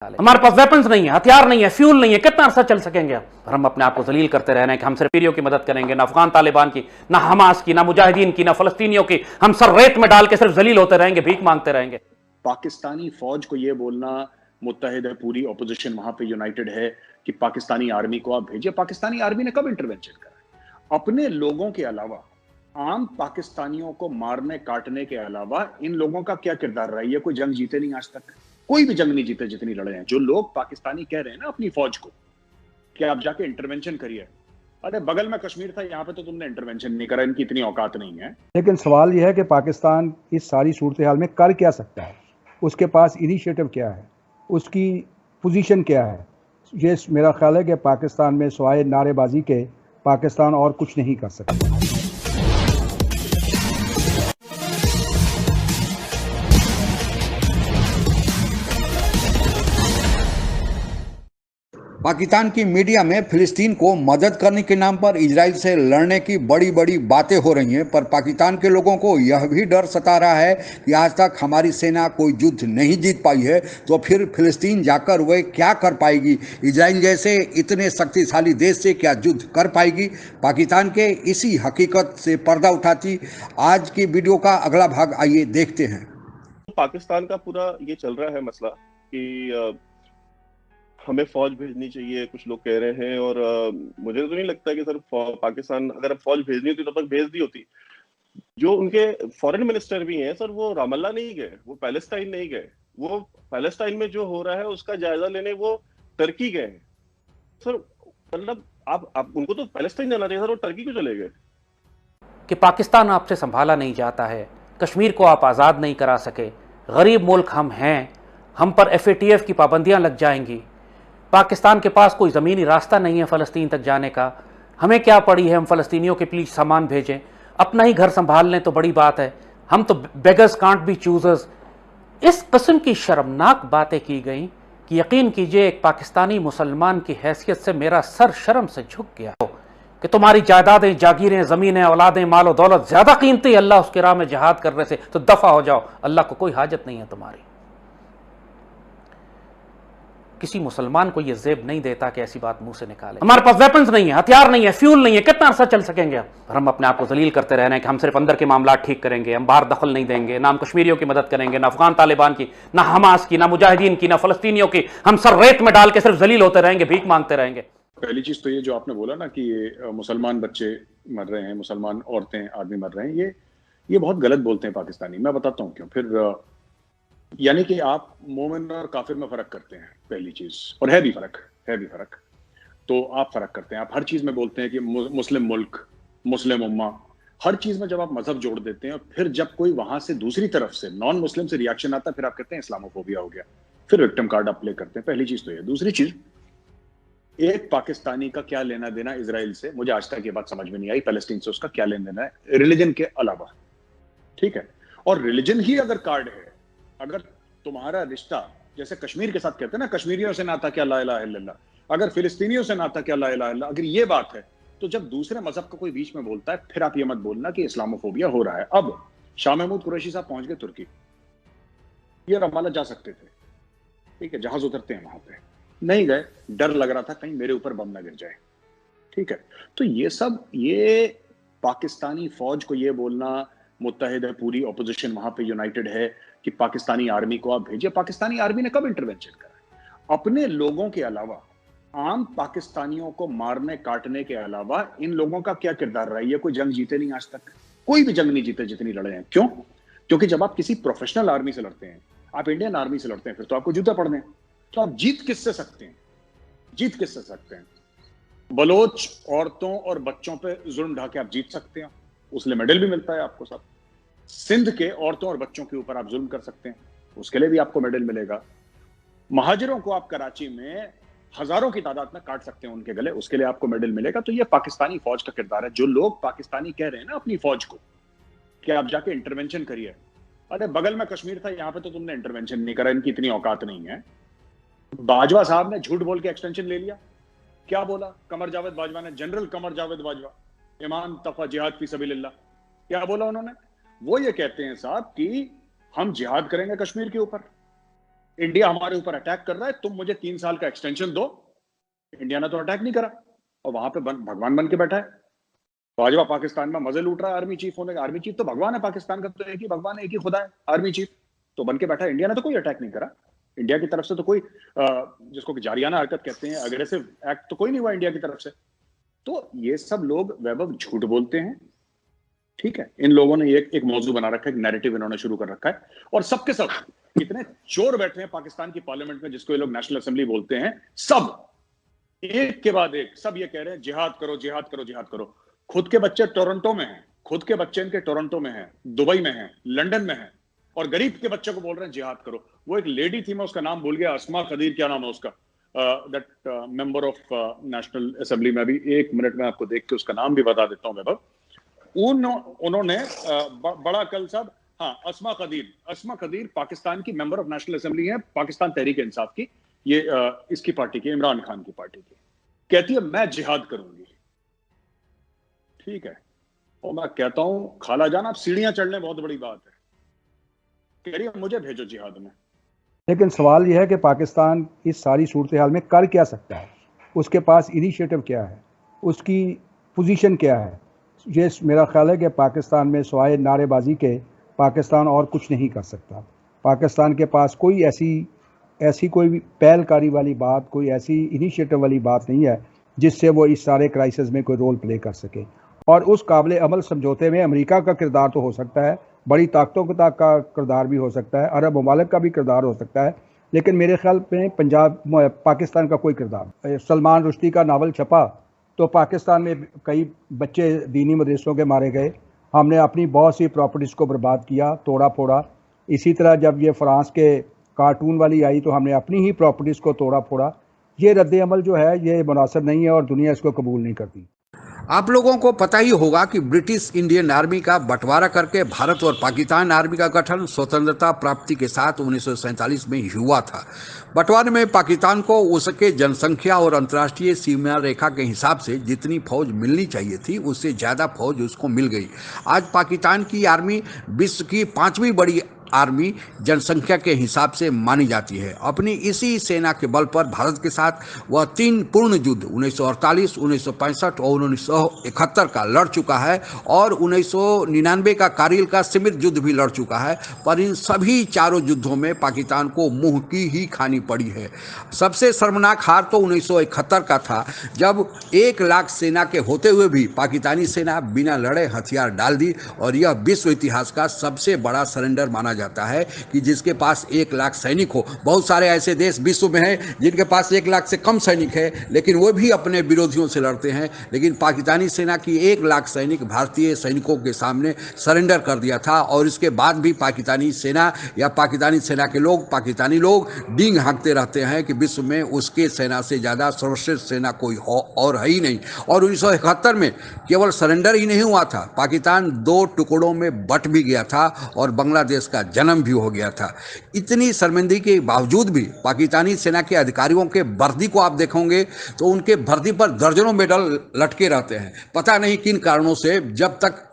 हमारे पास वेपन्स नहीं है, हथियार नहीं है, फ्यूल नहीं है, कितना अरसा चल सकेंगे और हम अपने आप को जलील करते रह रहे हैं कि हम सिर्फ सीरियों की मदद करेंगे, ना अफगान तालिबान की, ना हमास की, ना मुजाहिदीन की, ना फलस्तीनियों की। हम सर रेत में डाल के सिर्फ जलील होते रहेंगे, भीख मांगते रहेंगे। पाकिस्तानी फौज को यह बोलना मुत्तहिद है, पूरी ऑपोजिशन वहां पे यूनाइटेड है कि पाकिस्तानी आर्मी को आप भेजिए। पाकिस्तानी आर्मी ने कब इंटरवेंशन करा? अपने लोगों के अलावा, आम पाकिस्तानियों को मारने काटने के अलावा इन लोगों का क्या किरदार रहा है? ये कोई जंग जीते नहीं आज तक, कोई भी जंग नहीं जीते जितनी लड़े हैं। जो लोग पाकिस्तानी कह रहे हैं ना अपनी फौज को कि आप जाके इंटरवेंशन करिए, अरे बगल में कश्मीर था, यहाँ पे तो तुमने इंटरवेंशन नहीं करा, इनकी इतनी औकात नहीं है। लेकिन सवाल यह है कि पाकिस्तान इस सारी सूरत हाल में कर क्या सकता है, उसके पास इनिशिएटिव क्या है, उसकी पोजीशन क्या है। ये मेरा ख्याल है कि पाकिस्तान में सिवाय नारेबाजी के पाकिस्तान और कुछ नहीं कर सकता। पाकिस्तान की मीडिया में फिलिस्तीन को मदद करने के नाम पर इजराइल से लड़ने की बड़ी बड़ी बातें हो रही हैं, पर पाकिस्तान के लोगों को यह भी डर सता रहा है कि आज तक हमारी सेना कोई युद्ध नहीं जीत पाई है, तो फिर फिलिस्तीन जाकर वह क्या कर पाएगी? इजराइल जैसे इतने शक्तिशाली देश से क्या युद्ध कर पाएगी? पाकिस्तान के इसी हकीकत से पर्दा उठाती आज की वीडियो का अगला भाग आइए देखते हैं। पाकिस्तान का पूरा ये चल रहा है मसला कि हमें फौज भेजनी चाहिए, कुछ लोग कह रहे हैं, और मुझे तो नहीं लगता कि सर पाकिस्तान अगर फौज भेजनी होती तो तब तक भेज दी होती। जो उनके फॉरेन मिनिस्टर भी हैं सर, वो रामल्ला नहीं गए, वो पैलेस्टाइन नहीं गए, वो पैलेस्टाइन में जो हो रहा है उसका जायजा लेने वो टर्की गए सर। मतलब आप उनको तो पैलेस्टाइन जाना चाहिए सर, वो टर्की क्यों चले गए? कि पाकिस्तान आपसे संभाला नहीं जाता है, कश्मीर को आप आज़ाद नहीं करा सके, गरीब मुल्क हम हैं, हम पर FATF की पाबंदियां लग जाएंगी, पाकिस्तान के पास कोई ज़मीनी रास्ता नहीं है फ़लस्तीन तक जाने का, हमें क्या पड़ी है हम फ़लस्तीनियों के प्लीज सामान भेजें, अपना ही घर संभाल लें तो बड़ी बात है, हम तो बेगर्स कांट बी चूजर्स। इस किस्म की शर्मनाक बातें की गई कि यकीन कीजिए एक पाकिस्तानी मुसलमान की हैसियत से मेरा सर शर्म से झुक गया हो कि तुम्हारी जायदादें, जागीरें, ज़मीनें, औलादें, मालो दौलत ज़्यादा कीमती अल्लाह उसके राह में जहाद करने से, तो दफ़ा हो जाओ, अल्लाह को कोई हाजत नहीं है तुम्हारी। किसी मुसलमान को यह जेब नहीं देता कि ऐसी बात मुंह से निकाले। हमारे पास वेपन्स नहीं है, हथियार नहीं है, फ्यूल नहीं है, कितना अरसा चल सकेंगे और हम अपने आप को जलील करते रह रहे हैं कि हम सिर्फ अंदर के मामला ठीक करेंगे, हम बाहर दखल नहीं देंगे, ना हम कश्मीरियों की मदद करेंगे, ना अफगान तालिबान की, ना हमास की, ना मुजाहिदीन की, ना फलस्तीनियों की। हम सर रेत में डाल के सिर्फ जलील होते रहेंगे, भीख मांगते रहेंगे। पहली चीज तो ये जो आपने बोला ना कि मुसलमान बच्चे मर रहे हैं, मुसलमान औरतें, आदमी मर रहे हैं, ये बहुत गलत बोलते हैं पाकिस्तानी। मैं बताता हूँ क्यों। फिर यानी कि आप मोमिन और काफिर में फर्क करते हैं, पहली चीज, और है भी फर्क। तो आप फर्क करते हैं, आप हर चीज में बोलते हैं कि मुस्लिम मुल्क, मुस्लिम उम्मा, हर चीज में जब आप मजहब जोड़ देते हैं, और फिर जब कोई वहां से दूसरी तरफ से नॉन मुस्लिम से रिएक्शन आता है, फिर आप कहते हैं इस्लामोफोबिया हो गया, फिर विक्टिम कार्ड आप प्ले करते हैं। पहली चीज तो ये। दूसरी चीज, एक पाकिस्तानी का क्या लेना देना इजराइल से, मुझे आज तक ये बात समझ में नहीं आई। पैलेस्टीन से उसका क्या लेना देना है रिलीजन के अलावा? ठीक है, और रिलीजन ही अगर कार्ड है, अगर तुम्हारा रिश्ता जैसे कश्मीर के साथ कहते हैं ना, कश्मीरियों से नाता क्या ला इलाहा इल्लल्लाह, अगर फिलिस्तीनियों से नाता क्या ला इलाहा इल्लल्लाह, अगर ये बात है, तो जब दूसरे मजहब का कोई बीच में बोलता है, फिर आप ये मत बोलना कि इस्लामोफोबिया हो रहा है। अब शाह महमूद कुरैशी साहब पहुंच गए तुर्की, ये रमाला जा सकते थे, ठीक है, जहाज उतरते हैं वहां पे, नहीं गए, डर लग रहा था कहीं मेरे ऊपर बम न गिर जाए, ठीक है। तो ये सब, ये पाकिस्तानी फौज को ये बोलना मुत्तहिद है, पूरी ऑपोजिशन वहां पे यूनाइटेड है कि पाकिस्तानी आर्मी को आप भेजिए। पाकिस्तानी आर्मी ने कब इंटरवेंशन करा? अपने लोगों के अलावा, आम पाकिस्तानियों को मारने काटने के अलावा इन लोगों का क्या किरदार रहा है? ये कोई जंग जीते नहीं आज तक, कोई भी जंग नहीं जीते जितनी लड़े हैं। क्यों? क्योंकि जब आप किसी प्रोफेशनल आर्मी से लड़ते हैं, आप इंडियन आर्मी से लड़ते हैं, फिर तो आपको जूते पड़ने हैं, तो आप जीत किससे सकते हैं? बलोच औरतों और बच्चों पे जुल्म ढा के आप जीत सकते हैं, उसके लिए मेडल भी मिलता है आपको सब। सिंध के औरतों और बच्चों के ऊपर आप जुल्म कर सकते हैं, उसके लिए भी आपको मेडल मिलेगा। महाजिरों को आप कराची में हजारों की तादाद में काट सकते हैं उनके गले, उसके लिए आपको मेडल मिलेगा। तो ये पाकिस्तानी फौज का किरदार है। जो लोग पाकिस्तानी कह रहे हैं ना अपनी फौज को कि आप जाके इंटरवेंशन करिए, अरे बगल में कश्मीर था, यहां पे तो तुमने इंटरवेंशन नहीं करा, इनकी इतनी औकात नहीं है। बाजवा साहब ने झूठ बोल के एक्सटेंशन ले लिया। क्या बोला कमर जावेद बाजवा ने? जनरल कमर जावेद बाजवा, इमाम तफा जिहाद फी सबीलिल्लाह, क्या बोला उन्होंने? वो ये कहते हैं साहब कि हम जिहाद करेंगे कश्मीर के ऊपर, इंडिया हमारे ऊपर अटैक कर रहा है, तुम मुझे 3 साल का एक्सटेंशन दो। इंडिया ने तो अटैक नहीं करा और वहां पे भगवान बन के बैठा है। भाजपा पाकिस्तान में मजे लूट रहा है आर्मी चीफ होने का। आर्मी चीफ तो भगवान है पाकिस्तान का, तो एक ही भगवान है, एक ही खुदा है, आर्मी चीफ तो बन के बैठा है। इंडिया ने तो कोई अटैक नहीं करा। इंडिया की तरफ से तो कोई जिसको कि जारियाना हरकत कहते हैं, अग्रेसिव एक्ट तो कोई नहीं हुआ इंडिया की तरफ से। तो ये सब लोग वैभव झूठ बोलते हैं, ठीक है। इन लोगों ने एक मौजू बना रखा है, एक नैरेटिव इन्होंने शुरू कर रखा है, और सबके सब इतने चोर बैठे हैं पाकिस्तान की पार्लियामेंट में, जिसको ये लोग नेशनल असेंबली बोलते हैं, सब एक के बाद एक सब ये कह रहे हैं जिहाद करो, जिहाद करो, जिहाद करो। खुद के बच्चे टोरंटो में हैं, खुद के बच्चे इनके टोरंटो में हैं, दुबई में हैं, लंदन में हैं, और गरीब के बच्चे को बोल रहे हैं जिहाद करो। वो एक लेडी थी, मैं उसका नाम भूल गया, अस्मा कदीर क्या नाम है उसका, that member of national assembly में। अभी 1 मिनट में आपको देख के उसका नाम भी बता देता हूं वैभव। उन्होंने बड़ा कल साहब, हाँ, अस्मा कदीर पाकिस्तान की मेंबर ऑफ नेशनल असेंबली है, पाकिस्तान तहरीक इंसाफ की, ये इसकी पार्टी की, इमरान खान की पार्टी की। कहती है मैं जिहाद करूंगी, ठीक है। और मैं कहता हूं खाला जान, आप सीढ़ियां चढ़ने बहुत बड़ी बात है, कह रही है मुझे भेजो जिहाद में। लेकिन सवाल यह है कि पाकिस्तान इस सारी सूरत हाल में कर क्या सकता है, उसके पास इनिशिएटिव क्या है, उसकी पोजीशन क्या है। ये मेरा ख्याल है कि पाकिस्तान में सिवाय नारेबाजी के पाकिस्तान और कुछ नहीं कर सकता। पाकिस्तान के पास कोई ऐसी कोई पहलकारी वाली बात, कोई ऐसी इनिशिएटिव वाली बात नहीं है जिससे वो इस सारे क्राइसिस में कोई रोल प्ले कर सके। और उस काबिल अमल समझौते में अमेरिका का किरदार तो हो सकता है, बड़ी ताकतों का किरदार भी हो सकता है, अरब ममालिक का भी किरदार हो सकता है, लेकिन मेरे ख्याल में पाकिस्तान का कोई किरदार। सलमान रुश्दी का नावल छपा तो पाकिस्तान में कई बच्चे दीनी मदरसों के मारे गए, हमने अपनी बहुत सी प्रॉपर्टीज़ को बर्बाद किया, तोड़ा फोड़ा। इसी तरह जब ये फ्रांस के कार्टून वाली आई तो हमने अपनी ही प्रॉपर्टीज़ को तोड़ा फोड़ा। ये रद्द अमल जो है ये मुनासिब नहीं है और दुनिया इसको कबूल नहीं करती। आप लोगों को पता ही होगा कि ब्रिटिश इंडियन आर्मी का बंटवारा करके भारत और पाकिस्तान आर्मी का गठन स्वतंत्रता प्राप्ति के साथ 1947 में हुआ था। बंटवारे में पाकिस्तान को उसके जनसंख्या और अंतर्राष्ट्रीय सीमा रेखा के हिसाब से जितनी फौज मिलनी चाहिए थी उससे ज़्यादा फौज उसको मिल गई। आज पाकिस्तान की आर्मी विश्व की 5वीं बड़ी आर्मी जनसंख्या के हिसाब से मानी जाती है। अपनी इसी सेना के बल पर भारत के साथ वह 3 पूर्ण युद्ध 1948, 1965 और 1971 का लड़ चुका है और 1999 का कारगिल का सीमित युद्ध भी लड़ चुका है। पर इन सभी चारों युद्धों में पाकिस्तान को मुंह की ही खानी पड़ी है। सबसे शर्मनाक हार तो 1971 का था, जब 1 लाख सेना के होते हुए भी पाकिस्तानी सेना बिना लड़े हथियार डाल दी, और यह विश्व इतिहास का सबसे बड़ा सरेंडर माना जाता है कि जिसके पास 1 लाख सैनिक हो। बहुत सारे ऐसे देश विश्व में हैं जिनके पास 1 लाख से कम सैनिक है, लेकिन वो भी अपने विरोधियों से लड़ते हैं। लेकिन पाकिस्तानी सेना की 1 लाख सैनिक भारतीय सैनिकों के सामने सरेंडर कर दिया था, और इसके बाद भी पाकिस्तानी सेना या पाकिस्तानी सेना के लोग, पाकिस्तानी लोग डींग हाँकते रहते हैं कि विश्व में उसके सेना से ज़्यादा सर्वश्रेष्ठ सेना कोई और है ही नहीं। और 1971 में केवल सरेंडर ही नहीं हुआ था, पाकिस्तान 2 टुकड़ों में बट भी गया था और बांग्लादेश का जन्म भी हो गया था। इतनी शर्मिंदगी के बावजूद भी पाकिस्तानी सेना के अधिकारियों के वर्दी को आप देखोगे तो उनके वर्दी पर दर्जनों मेडल लटके रहते हैं। पता नहीं किन कारणों से, जब तक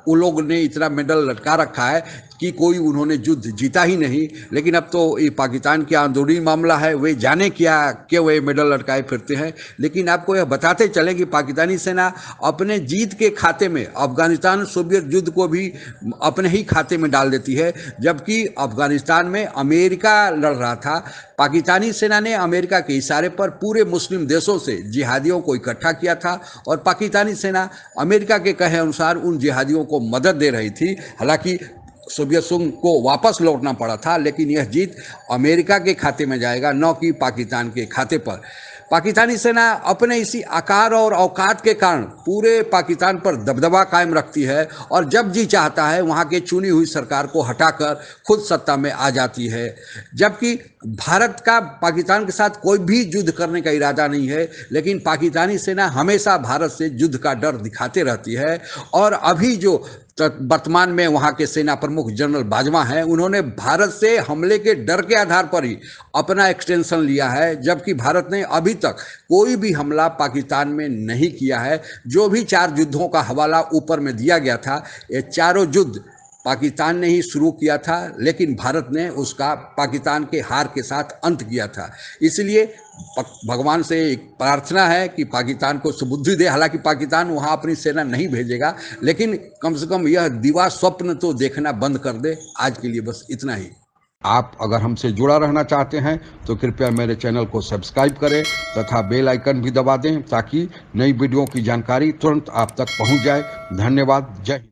उन लोग ने इतना मेडल लटका रखा है कि कोई उन्होंने युद्ध जीता ही नहीं। लेकिन अब तो ये पाकिस्तान के अंदरूनी मामला है, वे जाने क्या क्यों वे मेडल लटकाए फिरते हैं। लेकिन आपको यह बताते चलें कि पाकिस्तानी सेना अपने जीत के खाते में अफगानिस्तान सोवियत युद्ध को भी अपने ही खाते में डाल देती है। जबकि अफगानिस्तान में अमेरिका लड़ रहा था, पाकिस्तानी सेना ने अमेरिका के इशारे पर पूरे मुस्लिम देशों से जिहादियों को इकट्ठा किया था और पाकिस्तानी सेना अमेरिका के कहे अनुसार उन जिहादियों को मदद दे रही थी। हालांकि सोवियत संघ को वापस लौटना पड़ा था, लेकिन यह जीत अमेरिका के खाते में जाएगा, न कि पाकिस्तान के खाते पर। पाकिस्तानी सेना अपने इसी आकार और औकात के कारण पूरे पाकिस्तान पर दबदबा कायम रखती है और जब जी चाहता है वहाँ के चुनी हुई सरकार को हटाकर खुद सत्ता में आ जाती है। जबकि भारत का पाकिस्तान के साथ कोई भी युद्ध करने का इरादा नहीं है, लेकिन पाकिस्तानी सेना हमेशा भारत से युद्ध का डर दिखाते रहती है। और अभी जो वर्तमान में वहाँ के सेना प्रमुख जनरल बाजवा हैं, उन्होंने भारत से हमले के डर के आधार पर ही अपना एक्सटेंशन लिया है, जबकि भारत ने अभी तक कोई भी हमला पाकिस्तान में नहीं किया है। जो भी 4 युद्धों का हवाला ऊपर में दिया गया था, ये चारों युद्ध पाकिस्तान ने ही शुरू किया था, लेकिन भारत ने उसका पाकिस्तान के हार के साथ अंत किया था। इसलिए भगवान से एक प्रार्थना है कि पाकिस्तान को सुबुद्धि दे। हालांकि पाकिस्तान वहां अपनी सेना नहीं भेजेगा, लेकिन कम से कम यह दिवा स्वप्न तो देखना बंद कर दे। आज के लिए बस इतना ही। आप अगर हमसे जुड़ा रहना चाहते हैं तो कृपया मेरे चैनल को सब्सक्राइब करें तथा बेल आइकन भी दबा दें, ताकि नई वीडियो की जानकारी तुरंत आप तक पहुंच जाए। धन्यवाद। जय हिंद।